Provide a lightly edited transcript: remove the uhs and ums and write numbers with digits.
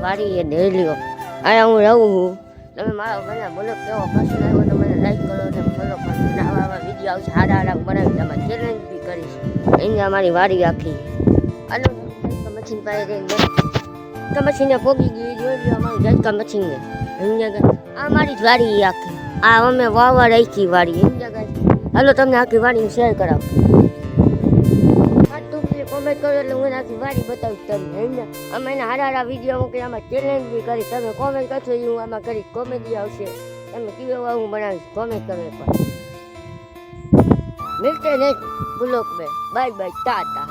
વાડી એ ડેલીઓ અહીંયા હું રહું છું. તમે મારો મને બોલો કેવો પસંદ આવ્યો તો મને લાઈક કરો અને ફોલો કરો. આવા વિડીયો આવશે સારા સારા બનાવી તમારે ચેલેન્જ બી કરીશ. અહીંયા અમારી વાડી આખી આનો મશીન પાસે રહીને મશીને પોગી ગઈ જોઈ લો અમારું ઝટકા મશીનને. અહીંયા આ મારી જ વાડી આખી આ અમે વાવા રાખી વાડી. અહીંયા હાલો તમને આખી વાડી શેર કરાવું. કોમેન્ટ કરો એટલે હું આખી વાડી બતાવીશ તમને. અહીંયા અમે એના સારા સારા વિડીયો મૂકી આમાં ચેલેન્જ બી કરી. તમે કોમેન્ટ કરશો એ હું આમાં કરી કોમેડી આવશે. તમે કેવું હું બનાવીશ કોમેન્ટ કરો. પણ મિલતે નહીં બ્લોક में बाय बाय टाटा.